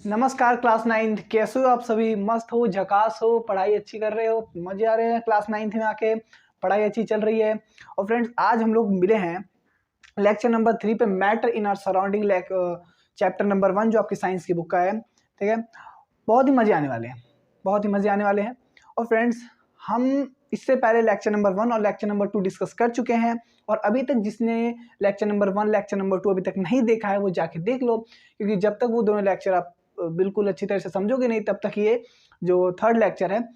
नमस्कार class 9th, कैसे हो आप सभी? मस्त हो, झकास हो, पढ़ाई अच्छी कर रहे हो, मजे आ रहे हैं क्लास 9th में आके, पढ़ाई अच्छी चल रही है। और फ्रेंड्स, आज हम लोग मिले हैं लेक्चर नंबर 3 पे, matter in our surrounding, chapter number 1 जो आपकी साइंस की बुक का है। ठीक है, बहुत ही मजे आने वाले हैं, बहुत ही मजे आने वाले हैं। और फ्रेंड्स, हम इससे पहले लेक्चर नंबर 1 और लेक्चर नंबर 2 डिस्कस कर चुके हैं, और अभी तक जिसने लेक्चर नंबर 1 लेक्चर नंबर 2 अभी तक नहीं देखा है वो जाके देख लो, क्योंकि जब तक वो दोनों लेक्चर आप बिल्कुल अच्छी तरह से समझोगे नहीं, तब तक ये जो थर्ड लेक्चर है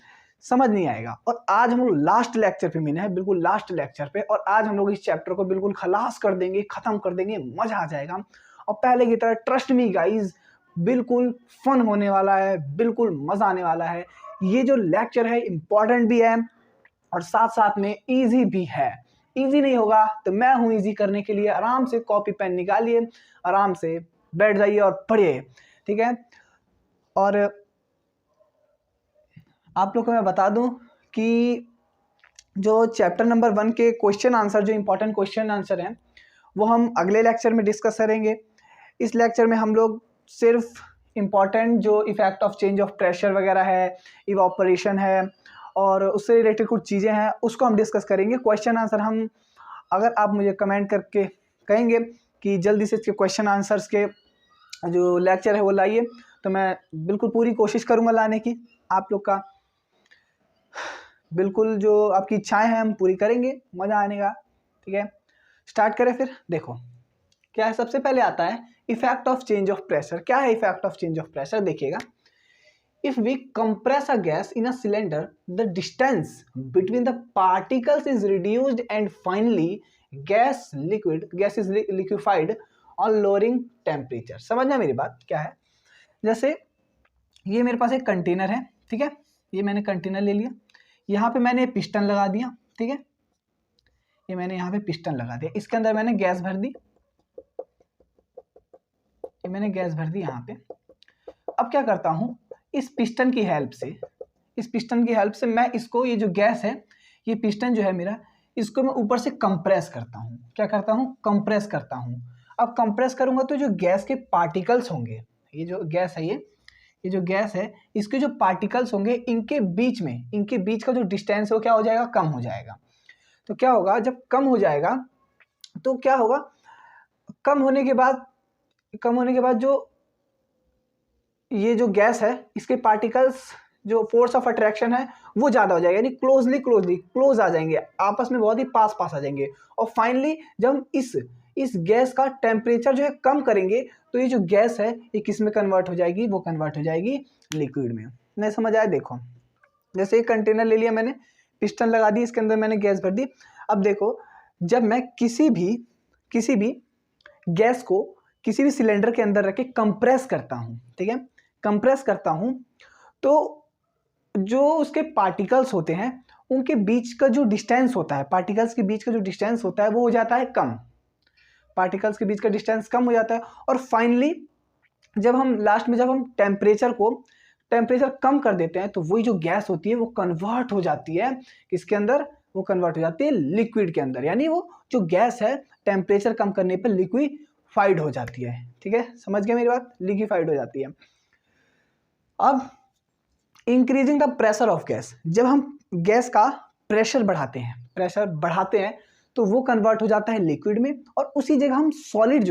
समझ नहीं आएगा। और आज हम लोग लास्ट लेक्चर पे मिले हैं, बिल्कुल लास्ट लेक्चर पे, और आज हम लोग इस चैप्टर को बिल्कुल खलास कर देंगे, खत्म कर देंगे, मजा आ जाएगा। और पहले की तरह ट्रस्ट मी गाइज, बिल्कुल फन होने वाला है, बिल्कुल मजा आने वाला है। ये जो लेक्चर है इंपॉर्टेंट भी है और साथ साथ में इजी भी है। इजी नहीं होगा तो मैं हूं इजी करने के लिए। आराम से कॉपी पेन निकालिए, आराम से बैठ जाइए और पढ़िए। ठीक है, और आप लोग को मैं बता दूं कि जो चैप्टर नंबर 1 के क्वेश्चन आंसर, जो इंपॉर्टेंट क्वेश्चन आंसर हैं, वो हम अगले लेक्चर में डिस्कस करेंगे। इस लेक्चर में हम लोग सिर्फ इंपॉर्टेंट जो effect of change of pressure वगैरह है, इवापोरेशन है, और उससे रिलेटेड कुछ चीज़ें हैं, उसको हम डिस्कस करेंगे। क्वेश्चन आंसर हम, अगर आप मुझे कमेंट करके कहेंगे कि जल्दी से इसके क्वेश्चन आंसर्स के जो लेक्चर है वो लाइए, तो मैं बिल्कुल पूरी कोशिश करूंगा लाने की। आप लोग का बिल्कुल जो आपकी इच्छाएं हैं हम पूरी करेंगे, मज़ा आने का। ठीक है, स्टार्ट करें फिर। देखो क्या है, सबसे पहले आता है effect of change of pressure. क्या है effect of change of pressure? देखिएगा, if we compress a gas in a cylinder, the distance between the particles is reduced and finally gas is liquefied on lowering temperature. समझना मेरी बात क्या है। जैसे ये मेरे पास एक कंटेनर है, ठीक है, ये मैंने कंटेनर ले लिया, यहाँ पे मैंने पिस्टन लगा दिया। ठीक है, ये मैंने यहाँ पे पिस्टन लगा दिया, इसके अंदर मैंने गैस भर दी, ये मैंने गैस भर दी यहाँ पे। अब क्या करता हूँ, इस पिस्टन की हेल्प से मैं इसको, ये जो गैस है, ये पिस्टन जो है मेरा, इसको मैं ऊपर से कंप्रेस करता हूँ। क्या करता हूँ? कंप्रेस करता हूँ। अब कंप्रेस करूँगा तो जो गैस के पार्टिकल्स होंगे, ये जो गैस है, ये जो गैस है, इसके जो पार्टिकल्स होंगे, इनके बीच का जो डिस्टेंस है वो क्या हो जाएगा? कम हो जाएगा। तो क्या होगा, जब कम हो जाएगा तो क्या होगा, कम होने के बाद जो ये जो गैस है, इसके पार्टिकल्स, जो फोर्स ऑफ अट्रैक्शन है वो ज़्यादा हो जाएगा, यानी क्लोज आ जाएंगे, आपस में बहुत ही पास आ जाएंगे। और फाइनली जब हम इस गैस का टेम्परेचर जो है कम करेंगे, तो ये जो गैस है ये किस में कन्वर्ट हो जाएगी? वो कन्वर्ट हो जाएगी लिक्विड में। नहीं समझ आया? देखो, जैसे एक कंटेनर ले लिया मैंने, पिस्टन लगा दी, इसके अंदर मैंने गैस भर दी। अब देखो, जब मैं किसी भी गैस को किसी भी सिलेंडर के अंदर रख के कंप्रेस करता हूँ, ठीक है, कंप्रेस करता हूँ, तो जो उसके पार्टिकल्स होते हैं उनके बीच का जो डिस्टेंस होता है, पार्टिकल्स के बीच का जो डिस्टेंस होता है वो हो जाता है कम, पार्टिकल्स के बीच का डिस्टेंस कम हो जाता है। और फाइनली जब हम लास्ट में टेम्परेचर कम कर देते हैं, तो वही जो गैस होती है वो कन्वर्ट हो जाती है किसके अंदर? वो कन्वर्ट हो जाती है लिक्विड के अंदर, यानी वो जो गैस है टेम्परेचर कम करने पर लिक्विफाइड हो जाती है। ठीक है, समझ गए मेरी बात? लिक्विफाइड हो जाती है। अब increasing the pressure of gas, जब हम गैस का प्रेशर बढ़ाते हैं तो वो कन्वर्ट हो जाता है लिक्विड में, और उसी जगह हम सॉलिड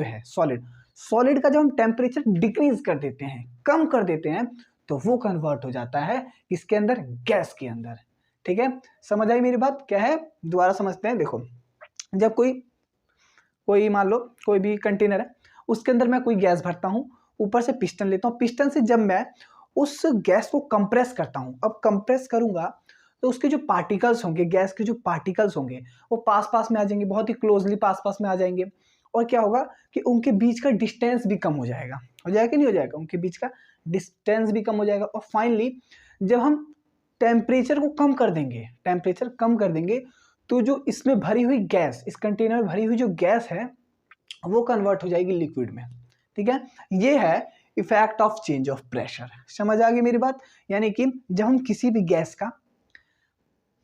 का जब हम टेम्परेचर डिक्रीज कर देते हैं, कम कर देते हैं, तो वो कन्वर्ट हो जाता है किसके अंदर? गैस के अंदर। ठीक है, समझ आई मेरी बात? क्या है, दोबारा समझते हैं। देखो, जब कोई मान लो कोई भी कंटेनर है, उसके अंदर मैं कोई गैस भरता हूँ, ऊपर से पिस्टन लेता हूँ, पिस्टन से जब मैं उस गैस को कंप्रेस करता हूँ, अब कंप्रेस करूंगा तो उसके जो पार्टिकल्स होंगे, गैस के जो पार्टिकल्स होंगे, वो पास में आ जाएंगे, बहुत ही क्लोजली पास में आ जाएंगे। और क्या होगा कि उनके बीच का डिस्टेंस भी कम हो जाएगा कि नहीं हो जाएगा? उनके बीच का डिस्टेंस भी कम हो जाएगा। और फाइनली जब हम टेम्परेचर कम कर देंगे, तो जो इसमें भरी हुई गैस, इस कंटेनर में भरी हुई जो गैस है, वो कन्वर्ट हो जाएगी लिक्विड में। ठीक है, ये है effect of change of pressure. समझ आ गई मेरी बात? यानी कि जब हम किसी भी गैस का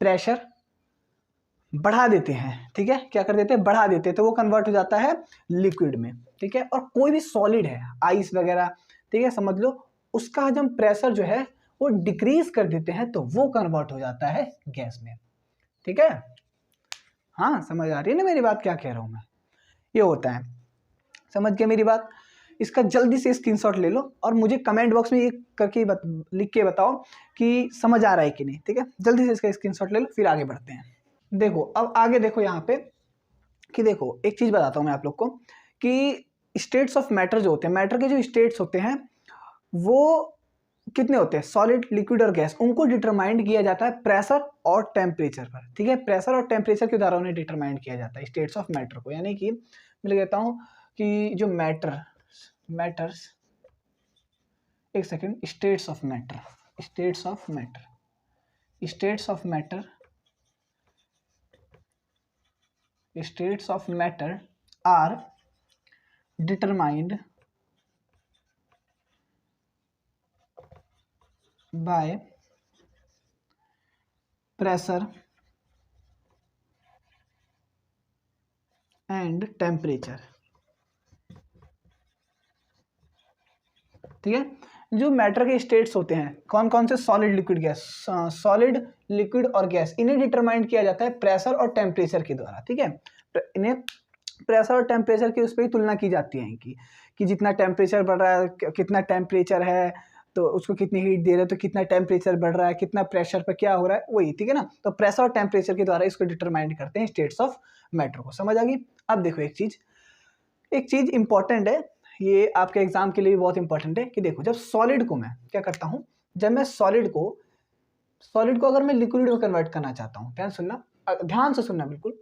प्रेशर बढ़ा देते हैं, ठीक है, क्या कर देते हैं? बढ़ा देते हैं, तो वो कन्वर्ट हो जाता है लिक्विड में। ठीक है, और कोई भी सॉलिड है, आइस वगैरह, ठीक है, समझ लो, उसका जब प्रेशर जो है वो डिक्रीज कर देते हैं तो वो कन्वर्ट हो जाता है गैस में। ठीक है, हाँ समझ आ रही है ना मेरी बात, क्या कह रहा हूँ मैं, ये होता है। समझ गए मेरी बात? इसका जल्दी से स्क्रीनशॉट ले लो और मुझे कमेंट बॉक्स में ये करके लिख के बताओ कि समझ आ रहा है कि नहीं। ठीक है, जल्दी से इसका स्क्रीनशॉट ले लो, फिर आगे बढ़ते हैं। देखो अब आगे देखो यहाँ पे कि देखो एक चीज बताता हूँ मैं आप लोग को कि स्टेट्स ऑफ मैटर जो होते हैं, मैटर के जो स्टेट्स होते हैं वो कितने होते हैं, सॉलिड, लिक्विड और गैस, उनको डिटरमाइंड किया जाता है प्रेशर और टेम्परेचर पर। ठीक है, प्रेशर और टेम्परेचर के द्वारा उन्हें डिटरमाइंड किया जाता है स्टेट्स ऑफ मैटर को। यानी कि मैं कहता हूँ कि जो मैटर्स, एक second, states of matter, states of matter, states of matter, states of matter are determined by pressure and temperature। ठीक है, जो मैटर के स्टेट्स होते हैं कौन कौन से, solid, liquid, gas, solid, liquid और गैस, इन्हें डिटरमाइन किया जाता है प्रेशर और टेम्परेचर के द्वारा। ठीक है, इन्हें प्रेशर और टेम्परेचर की उस पर ही तुलना की जाती है कि जितना टेम्परेचर बढ़ रहा है, कितना टेम्परेचर है तो उसको कितनी हीट दे रहे हैं, तो कितना टेम्परेचर बढ़ रहा है, कितना प्रेशर पर क्या हो रहा है, वही। ठीक है ना, तो प्रेशर और टेम्परेचर के द्वारा इसको डिटरमाइन करते हैं स्टेट्स ऑफ मैटर को। समझ आ गई? अब देखो एक चीज इंपॉर्टेंट है, ये आपके एग्जाम के लिए भी बहुत इंपॉर्टेंट है कि देखो जब सॉलिड को मैं क्या करता हूँ, जब मैं सॉलिड को अगर मैं लिक्विड में कन्वर्ट करना चाहता हूँ, ध्यान से सुनना बिल्कुल,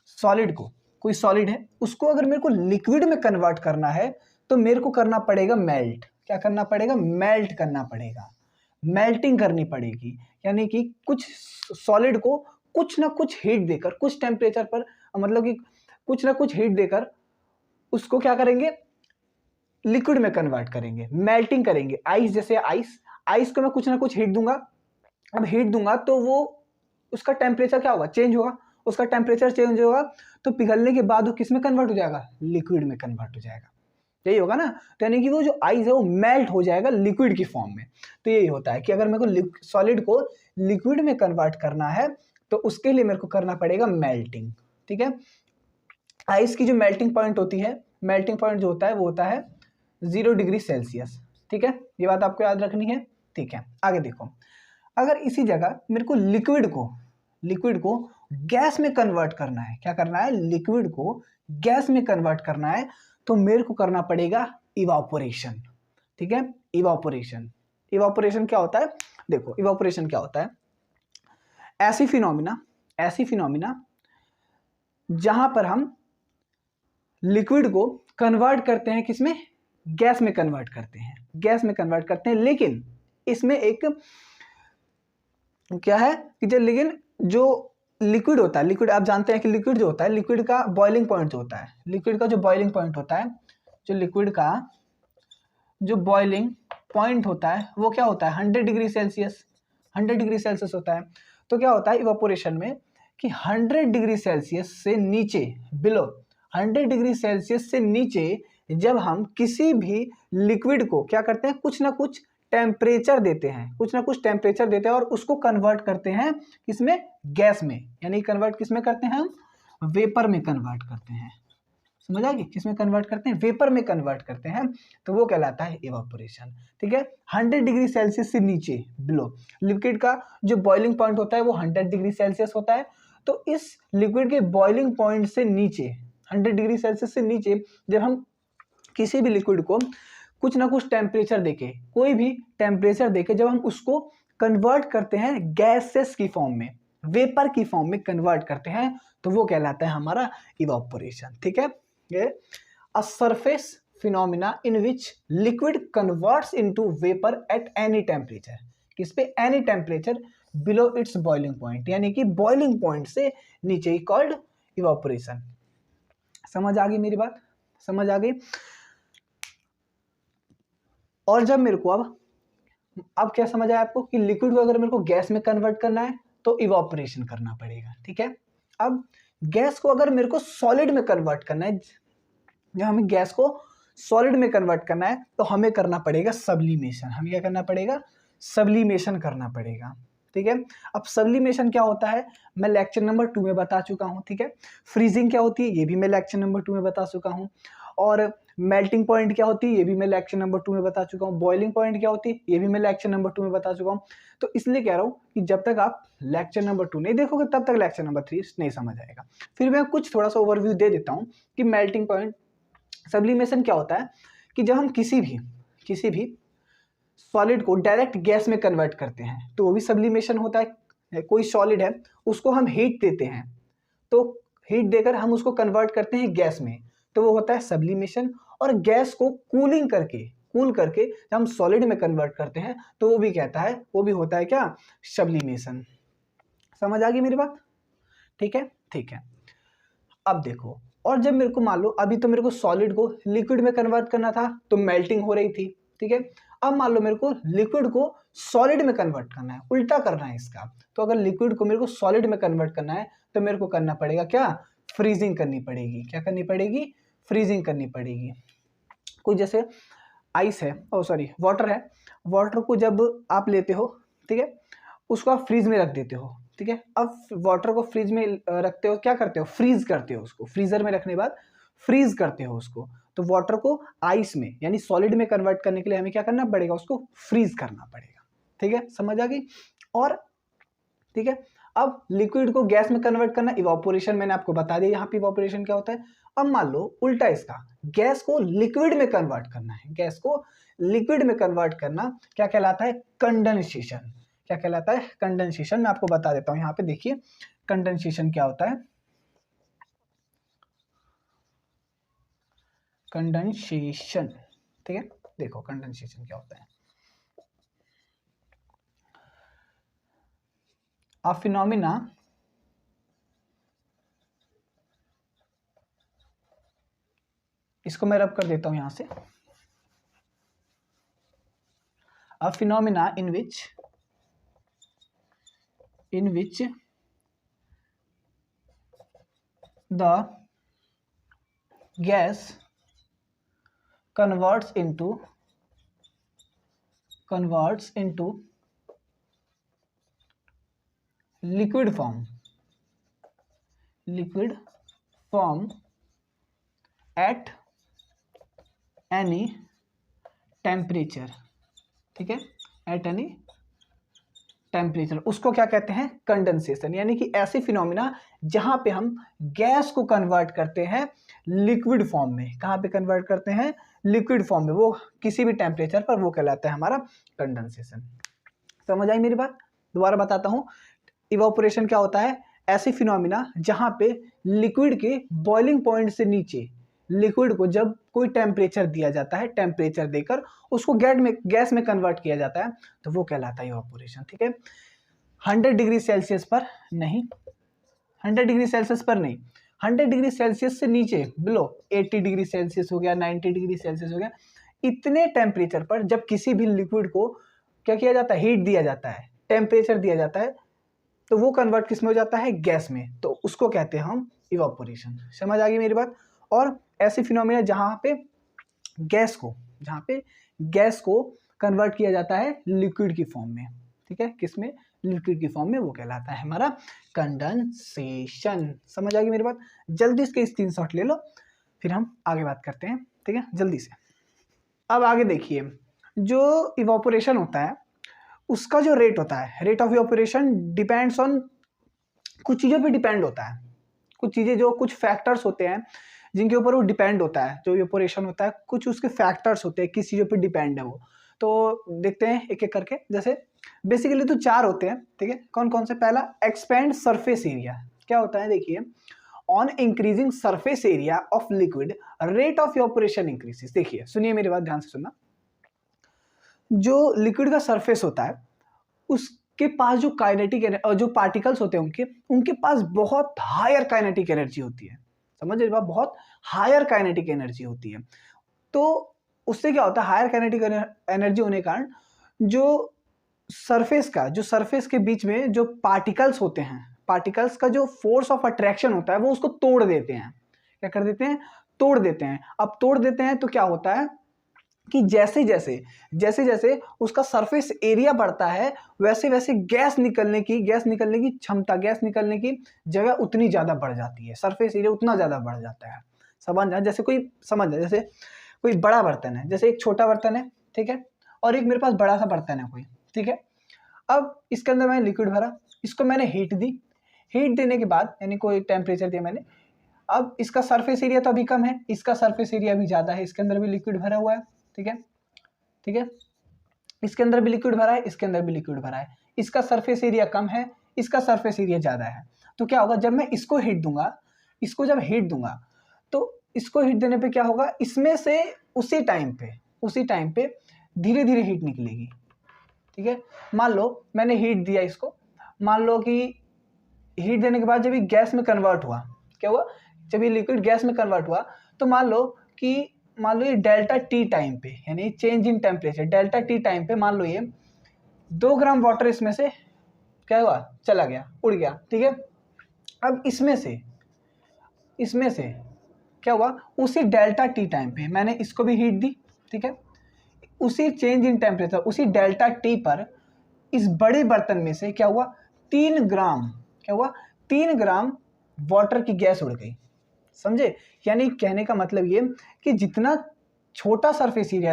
सॉलिड को, कोई सॉलिड है उसको अगर मेरे को लिक्विड में कन्वर्ट करना है तो मेरे को करना पड़ेगा मेल्ट। क्या करना पड़ेगा? मेल्ट करना पड़ेगा, मेल्टिंग करनी पड़ेगी। यानी कि कुछ सॉलिड को कुछ ना कुछ हीट देकर, कुछ टेम्परेचर पर, मतलब कि कुछ ना कुछ हीट देकर उसको क्या करेंगे, लिक्विड में कन्वर्ट करेंगे, मेल्टिंग करेंगे। आइस, जैसे आइस को मैं कुछ ना कुछ हीट दूंगा, अब हीट दूंगा तो वो उसका टेम्परेचर क्या होगा, चेंज होगा, उसका टेम्परेचर चेंज होगा तो पिघलने के बाद वो किस में कन्वर्ट हो जाएगा, लिक्विड में कन्वर्ट हो जाएगा। यही होगा ना, तो यानी कि वो जो आइस है वो मेल्ट हो जाएगा लिक्विड की फॉर्म में। तो यही होता है कि अगर मेरे को सॉलिड को लिक्विड में कन्वर्ट करना है तो उसके लिए मेरे को करना पड़ेगा मेल्टिंग। ठीक है, आइस की जो मेल्टिंग पॉइंट होती है, मेल्टिंग पॉइंट जो होता है वो होता है 0 डिग्री सेल्सियस। ठीक है, ये बात आपको याद रखनी है। ठीक है, आगे देखो, अगर इसी जगह मेरे को लिक्विड को गैस में कन्वर्ट करना है, क्या करना है, लिक्विड को गैस में कन्वर्ट करना है तो मेरे को करना पड़ेगा इवापोरेशन। ठीक है, इवापोरेशन क्या होता है, देखो इवापोरेशन क्या होता है, ऐसी फिनोमिना जहां पर हम लिक्विड को कन्वर्ट करते हैं, किसमें, गैस में कन्वर्ट करते हैं, लेकिन इसमें एक क्या है कि लेकिन जो लिक्विड होता है, लिक्विड आप जानते हैं कि लिक्विड जो होता है, लिक्विड का बॉइलिंग पॉइंट जो होता है, लिक्विड का जो बॉइलिंग पॉइंट होता है, जो लिक्विड का जो बॉइलिंग पॉइंट होता है वो क्या होता है, 100 डिग्री सेल्सियस होता है। तो क्या होता है इवापोरेशन में कि 100 डिग्री सेल्सियस से नीचे, बिलो 100 डिग्री सेल्सियस से नीचे जब हम किसी भी लिक्विड को क्या करते हैं, कुछ ना कुछ टेम्परेचर देते हैं और उसको कन्वर्ट करते हैं किसमें, गैस में। यानी कन्वर्ट किसमें करते हैं, हम वेपर में कन्वर्ट करते हैं। समझ आ गई, किसमें कन्वर्ट करते हैं, वेपर में कन्वर्ट करते हैं, तो वो कहलाता है इवापोरेशन। ठीक है, 100 डिग्री सेल्सियस से नीचे, बिलो, लिक्विड का जो बॉइलिंग पॉइंट होता है वो 100 डिग्री सेल्सियस होता है। तो इस लिक्विड के बॉइलिंग पॉइंट से नीचे, 100 डिग्री सेल्सियस से नीचे जब हम किसी भी लिक्विड को कुछ ना कुछ टेम्परेचर देके, कोई भी टेम्परेचर देके जब हम उसको कन्वर्ट करते हैं गैसेस की फॉर्म में, वेपर की फॉर्म में कन्वर्ट करते हैं, तो वो कहलाता है हमारा इवापोरेशन। ठीक है, ये a surface phenomena in which liquid converts into vapour at any temperature, किस पे, any temperature below it's boiling point, यानी कि बॉइलिंग पॉइंट से नीचे ही कॉल्ड इवापोरेशन। समझ आ गई मेरी बात, समझ आ गई। और जब मेरे को अब क्या समझ आया आपको कि लिक्विड को अगर मेरे को गैस में कन्वर्ट करना है तो इवापोरेशन करना पड़ेगा। ठीक है, अब गैस को अगर मेरे को सॉलिड में कन्वर्ट करना है, जब हमें गैस को सॉलिड में कन्वर्ट करना है तो हमें करना पड़ेगा सब्लिमेशन। हमें क्या करना पड़ेगा? सब्लिमेशन करना पड़ेगा। ठीक है, अब सब्लिमेशन क्या होता है मैं लेक्चर नंबर 2 में बता चुका हूँ। ठीक है, फ्रीजिंग क्या होती है ये भी मैं लेक्चर नंबर 2 में बता चुका हूँ, और मेल्टिंग पॉइंट क्या होती है ये भी मैं लेक्चर नंबर 2 में बता चुका हूँ, बॉइलिंग पॉइंट क्या होती है ये भी मैं लेक्चर नंबर 2 में बता चुका हूँ। तो इसलिए कह रहा हूँ कि जब तक आप लेक्चर नंबर 2 नहीं देखोगे तब तक लेक्चर नंबर 3 नहीं समझ आएगा। फिर मैं कुछ थोड़ा सा ओवरव्यू दे देता हूँ कि मेल्टिंग पॉइंट, सब्लिमेशन क्या होता है कि जब हम किसी भी सॉलिड को डायरेक्ट गैस में कन्वर्ट करते हैं तो वो भी सब्लिमेशन होता है। कोई सॉलिड है उसको हम हीट देते हैं, तो हीट देकर हम उसको कन्वर्ट करते हैं गैस में, तो वो होता है सब्लिमेशन। और गैस को कूल करके जब हम सॉलिड में कन्वर्ट करते हैं तो वो भी होता है क्या? सब्लिमेशन। समझ आ गई मेरी बात? ठीक है। अब देखो, और जब मेरे को मान लो अभी तो मेरे को सॉलिड को लिक्विड में कन्वर्ट करना था तो मेल्टिंग हो रही थी। ठीक है, अब मान लो मेरे को लिक्विड को सॉलिड में कन्वर्ट करना है, उल्टा करना है इसका। तो अगर लिक्विड को मेरे को सॉलिड में कन्वर्ट करना है तो मेरे को करना पड़ेगा क्या? फ्रीजिंग करनी पड़ेगी। क्या करनी पड़ेगी? फ्रीजिंग करनी पड़ेगी। कोई जैसे आइस है, वाटर है, वाटर को जब आप लेते हो, ठीक है, उसको आप फ्रीज में रख देते हो। ठीक है, अब वाटर को फ्रीज में रखते हो, क्या करते हो? फ्रीज करते हो उसको, फ्रीजर में रखने के बाद फ्रीज करते हो उसको। तो वाटर को आइस में यानी सॉलिड में कन्वर्ट करने के लिए हमें क्या करना पड़ेगा? उसको फ्रीज करना पड़ेगा। ठीक है, समझ आ गई? और ठीक है, अब लिक्विड को गैस में कन्वर्ट करना, इवापोरेशन मैंने आपको बता दिया यहाँ पे इवापोरेशन क्या होता है। अब मान लो उल्टा इसका, गैस को लिक्विड में कन्वर्ट करना है, गैस को लिक्विड में कन्वर्ट करना क्या कहलाता है? कंडेंसेशन। क्या कहलाता है? कंडेंसेशन। मैं आपको बता देता हूँ, यहाँ पे देखिए कंडेंसेशन क्या होता है। कंडेंसेशन, ठीक है, देखो कंडेंसेशन क्या होता है। A phenomena इसको मैं रब कर देता हूं यहां से। A phenomena in which the gas converts into liquid form at any temperature। ठीक है, एट एनी टेम्परेचर, उसको क्या कहते हैं? कंडेंसेशन। यानी कि ऐसे फिनोमिना जहां पे हम गैस को कन्वर्ट करते हैं लिक्विड फॉर्म में। कहां पे कन्वर्ट करते हैं? लिक्विड फॉर्म में, वो किसी भी टेम्परेचर पर, वो कहलाता है हमारा कंडेंसेशन। समझ आई मेरी बात? दोबारा बताता हूं, इवापोरेशन क्या होता है? ऐसे फिनोमिना जहां पे लिक्विड के बॉइलिंग पॉइंट से नीचे लिक्विड को जब कोई टेम्परेचर दिया जाता है, टेम्परेचर देकर उसको गैस में कन्वर्ट किया जाता है तो वो कहलाता है इवापोरेशन। ठीक है, 100 डिग्री सेल्सियस पर नहीं, 100 डिग्री सेल्सियस पर नहीं, 100 डिग्री सेल्सियस से नीचे, बिलो 80 डिग्री सेल्सियस हो गया, 90 डिग्री सेल्सियस हो गया, इतने टेम्परेचर पर जब किसी भी लिक्विड को क्या किया जाता है? हीट दिया जाता है, टेम्परेचर दिया जाता है, तो वो कन्वर्ट किस में हो जाता है? गैस में। तो उसको कहते हैं हम इवापोरेशन। समझ आ गई मेरी बात? और ऐसे फिनोमिना जहां पे गैस को कन्वर्ट किया जाता है लिक्विड की फॉर्म में। ठीक है, किसमें? लिक्विड की फॉर्म में, वो कहलाता है हमारा कंडेंसेशन। समझ आ गई मेरी बात? जल्दी इसके स्क्रीनशॉट ले लो, फिर हम आगे बात करते हैं। ठीक है, जल्दी से। अब आगे देखिए, जो इवापोरेशन होता है उसका जो रेट होता है, rate of evaporation depends on, कुछ चीज़ों पे डिपेंड होता है। कुछ चीज़ें, जो कुछ फैक्टर्स होते हैं जिनके ऊपर वो डिपेंड होता है, जो इवापोरेशन होता है, कुछ उसके फैक्टर्स होते हैं, किस चीज़ों पे डिपेंड है वो। तो देखते हैं एक एक करके। जैसे बेसिकली तो 4 होते हैं। ठीक है, कौन कौन से? पहला, एक्सपेंड सरफेस एरिया। क्या होता है? देखिए, on increasing surface area of liquid rate of evaporation increases. देखिए, सुनिए मेरी बात ध्यान से सुनना। जो लिक्विड का सरफेस होता है उसके पास जो काइनेटिक, जो पार्टिकल्स होते हैं उनके पास बहुत हायर काइनेटिक एनर्जी होती है। समझ रहे बात? बहुत हायर काइनेटिक एनर्जी होती है। तो उससे क्या होता है? हायर काइनेटिक एनर्जी होने के कारण जो सरफेस के बीच में जो पार्टिकल्स होते हैं, पार्टिकल्स का जो फोर्स ऑफ अट्रैक्शन होता है वो उसको तोड़ देते हैं। क्या कर देते हैं? तोड़ देते हैं। अब तोड़ देते हैं तो क्या होता है कि जैसे जैसे उसका सरफेस एरिया बढ़ता है, वैसे वैसे गैस निकलने की क्षमता, गैस निकलने की जगह उतनी ज़्यादा बढ़ जाती है, सरफेस एरिया उतना ज़्यादा बढ़ जाता है। जैसे कोई बड़ा बर्तन है, जैसे एक छोटा बर्तन है, ठीक है, और एक मेरे पास बड़ा सा बर्तन है कोई, ठीक है। अब इसके अंदर मैंने लिक्विड भरा, इसको मैंने हीट दी, हीट देने के बाद यानी कोई टेम्परेचर दिया मैंने, अब इसका सरफेस एरिया तो अभी कम है, इसका सरफेस एरिया भी ज़्यादा है, इसके अंदर भी लिक्विड भरा हुआ है, ठीक है, इसके अंदर भी लिक्विड भरा है, इसके अंदर भी लिक्विड भरा है, इसका सरफेस एरिया कम है, इसका सरफेस एरिया ज़्यादा है। तो क्या होगा, जब मैं इसको हीट दूंगा, तो इसको हीट देने पे क्या होगा, इसमें से उसी टाइम पे धीरे धीरे हीट निकलेगी, ठीक है। मान लो मैंने हीट दिया इसको, मान लो कि हीट देने के बाद जब ये गैस में कन्वर्ट हुआ, क्या हुआ, जब ये लिक्विड गैस में कन्वर्ट हुआ, तो मान लो ये डेल्टा टी टाइम पे, यानी change in temperature delta T time पे, मान लो ये 2 ग्राम वाटर इसमें से क्या हुआ, चला गया, उड़ गया, ठीक है। अब इसमें से क्या हुआ, उसी डेल्टा टी टाइम पे मैंने इसको भी हीट दी, ठीक है, उसी चेंज इन टेम्परेचर, उसी डेल्टा टी पर इस बड़े बर्तन में से क्या हुआ, 3 ग्राम वाटर की गैस उड़ गई, समझे। यानी कहने का मतलब ये कि जितना छोटा सरफेस एरिया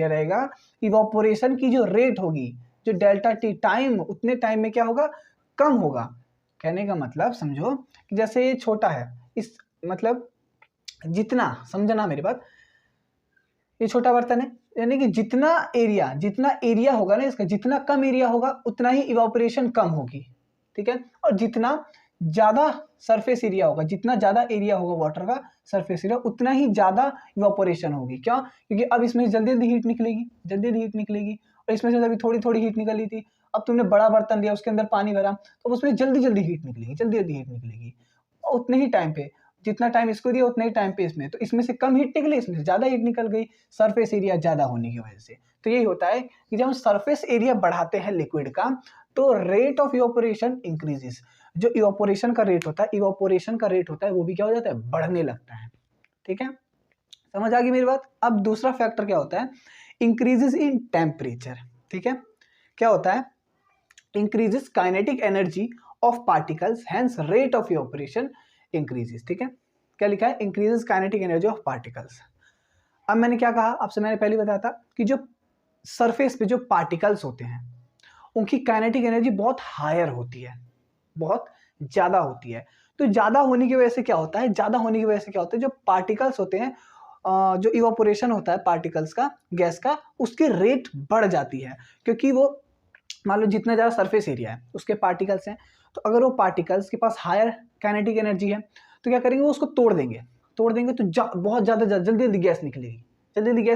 रहेगा, इवापोरेशन की जो रेट होगी, जो डेल्टा टी टाइम, उतने टाइम में क्या होगा, कम होगा। कहने का मतलब समझो कि जैसे ये छोटा है, इस मतलब जितना, समझना मेरी बात, ये छोटा बर्तन है, यानी कि जितना एरिया होगा ना इसका, जितना कम एरिया होगा उतना ही इवापोरेशन कम होगी, ठीक है। और जितना ज़्यादा सरफेस एरिया होगा, जितना ज़्यादा एरिया होगा वाटर का सरफेस एरिया, उतना ही ज़्यादा इवापोरेशन होगी। क्यों, क्योंकि अब इसमें जल्दी जल्दी हीट निकलेगी, और इसमें से अभी थोड़ी थोड़ी हीट निकली थी, अब तुमने बड़ा बर्तन लिया, उसके अंदर पानी भरा, तो उसमें जल्दी जल्दी हीट निकलेगी, और उतने ही टाइम पे, जितना टाइम इसको दिया उतने ही टाइम पे इसमें, तो इसमें से कम हीट निकली, इसमें से ज़्यादा हीट निकल गई, सरफेस एरिया ज़्यादा होने की वजह से। तो यही होता है कि जब हम सरफेस एरिया बढ़ाते हैं लिक्विड का, तो रेट ऑफ इवापोरेशन इंक्रीजेस, जो इवापोरेशन का रेट होता है वो भी क्या हो जाता है, बढ़ने लगता है, ठीक है। समझ आ गई मेरी बात। अब दूसरा फैक्टर क्या होता है, इंक्रीजेस इन टेम्परेचर, ठीक है। क्या होता है, increases kinetic energy of particles, hence rate of evaporation increases, ठीक है। क्या लिखा है, increases kinetic energy of particles. अब मैंने क्या कहा आपसे, मैंने पहले बताया था कि जो सरफेस पे जो पार्टिकल्स होते हैं उनकी काइनेटिक एनर्जी बहुत हायर होती है, बहुत ज़्यादा होती है। तो ज़्यादा होने की वजह से क्या होता है, जो पार्टिकल्स होते हैं, जो इवापोरेशन होता है पार्टिकल्स का, गैस का, उसकी रेट बढ़ जाती है, क्योंकि वो मान लो जितना ज़्यादा सरफेस एरिया है उसके पार्टिकल्स हैं, तो अगर वो पार्टिकल्स के पास हायर काइनेटिक एनर्जी है तो क्या करेंगे, वो उसको तोड़ देंगे तो बहुत ज़्यादा जल्दी गैस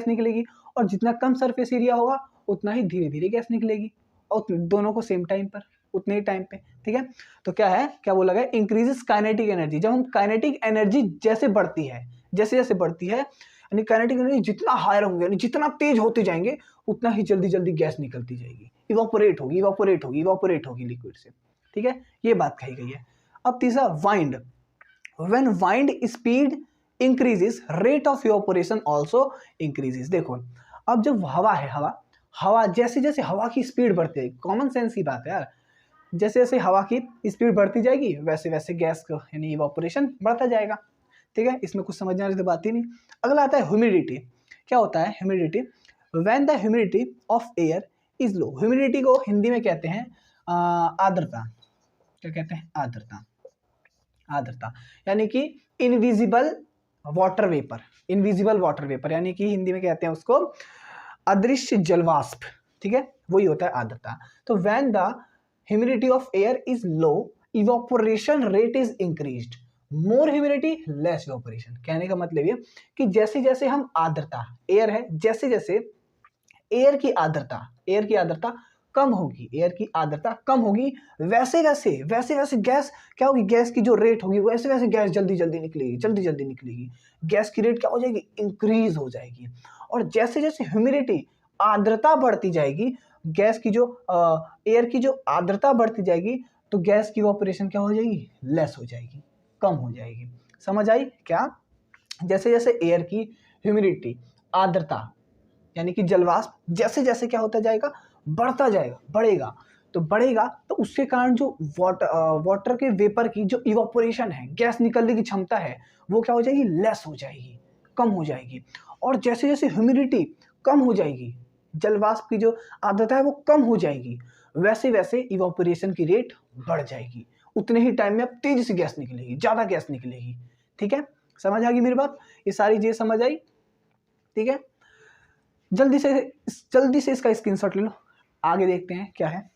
निकलेगी, और जितना कम सरफेस एरिया होगा उतना ही धीरे धीरे गैस निकलेगी, और दोनों को सेम टाइम पर, उतने ही टाइम पे, ठीक है। तो क्या बोला गया, इंक्रीजेस काइनेटिक एनर्जी। जब हम काइनेटिक एनर्जी जैसे बढ़ती है, यानी काइनेटिक एनर्जी जितना हायर होंगे, यानी जितना तेज होते जाएंगे, उतना ही जल्दी गैस निकलती जाएगी, इवापोरेट होगी लिक्विड से, ठीक है। ये बात कही गई है। अब तीसरा, wind, when wind speed increases, rate of evaporation also increases. देखो, अब जब हवा जैसे हवा की स्पीड बढ़ती है, कॉमन सेंस की बात है यार, जैसे हवा की स्पीड बढ़ती जाएगी वैसे वैसे गैस का यानी इवापोरेशन बढ़ता जाएगा, ठीक है। इसमें कुछ समझने वाली तो बात ही नहीं। अगला आता है ह्यूमिडिटी। क्या होता है humidity, when the humidity of air is low. Humidity को हिंदी में कहते हैं आर्द्रता। क्या कहते हैं, आर्द्रता, यानी कि इनविजिबल वाटर वेपर, यानी कि हिंदी में कहते हैं उसको अदृश्य जलवाष्प, ठीक है, वही होता है आर्द्रता। तो when the humidity of air is low, evaporation rate is increased, more humidity less evaporation. कहने का मतलब ये कि जैसे जैसे हम आर्द्रता, एयर है, जैसे एयर की आर्द्रता कम होगी, वैसे वैसे गैस क्या होगी, गैस की जो रेट होगी वैसे वैसे गैस जल्दी निकलेगी, गैस की रेट क्या हो जाएगी, इंक्रीज हो जाएगी। और जैसे जैसे ह्यूमिडिटी, आर्द्रता बढ़ती जाएगी, गैस की जो एयर की जो आर्द्रता बढ़ती जाएगी, तो गैस की इवापोरेशन क्या हो जाएगी, लेस हो जाएगी, कम हो जाएगी। समझ आई क्या? जैसे जैसे एयर की ह्यूमिडिटी, आर्द्रता यानी कि जलवाष्प जैसे जैसे क्या होता जाएगा, बढ़ता जाएगा, बढ़ेगा, तो बढ़ेगा तो उसके कारण जो वाटर के वेपर की जो इवापोरेशन है, गैस निकलने की क्षमता है, वो क्या हो जाएगी, लेस हो जाएगी, कम हो जाएगी। और जैसे जैसे ह्यूमिडिटी कम हो जाएगी, जलवाष्प की जो आर्द्रता है वो कम हो जाएगी, वैसे वैसे इवापोरेशन की रेट बढ़ जाएगी। उतने ही टाइम में अब तेजी से गैस निकलेगी, ज़्यादा गैस निकलेगी। ठीक है, समझ आ गई मेरी बात? ये सारी चीज़ें समझ आई? ठीक है, जल्दी से इसका स्क्रीनशॉट ले लो, आगे देखते हैं क्या है।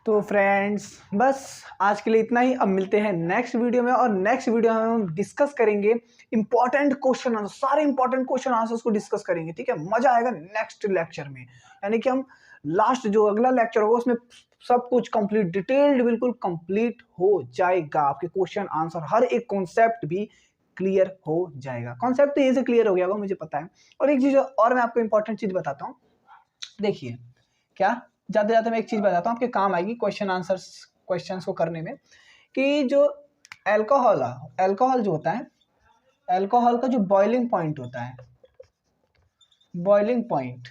तो फ्रेंड्स बस आज के लिए इतना ही। अब मिलते हैं नेक्स्ट वीडियो में, और नेक्स्ट वीडियो में हम डिस्कस करेंगे इंपॉर्टेंट क्वेश्चन आंसर, सारे इंपॉर्टेंट क्वेश्चन आंसर्स को डिस्कस करेंगे। ठीक है, मजा आएगा नेक्स्ट लेक्चर में, यानी कि हम लास्ट जो अगला लेक्चर होगा उसमें सब कुछ कंप्लीट डिटेल्ड बिल्कुल कंप्लीट हो जाएगा। आपके क्वेश्चन आंसर हर एक कॉन्सेप्ट भी क्लियर हो जाएगा। कॉन्सेप्ट तो यही से क्लियर हो गया होगा, मुझे पता है। और एक चीज और मैं आपको इंपॉर्टेंट चीज बताता हूँ, देखिए क्या, जाते जाते मैं एक चीज बताता हूँ, आपके काम आएगी क्वेश्चंस को करने में, कि जो अल्कोहल जो होता है, अल्कोहल का जो बॉइलिंग पॉइंट होता है, बॉइलिंग पॉइंट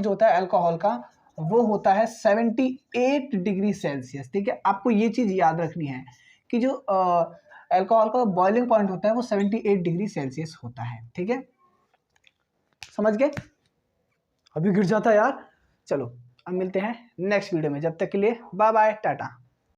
जो होता है अल्कोहल का, वो होता है 78 डिग्री सेल्सियस। ठीक है, आपको ये चीज याद रखनी है कि जो अल्कोहल का बॉइलिंग पॉइंट होता है वो 78 डिग्री सेल्सियस होता है। ठीक है, समझ गए? अभी गिर जाता यार। चलो अब मिलते हैं नेक्स्ट वीडियो में, जब तक के लिए बाय बाय, टाटा।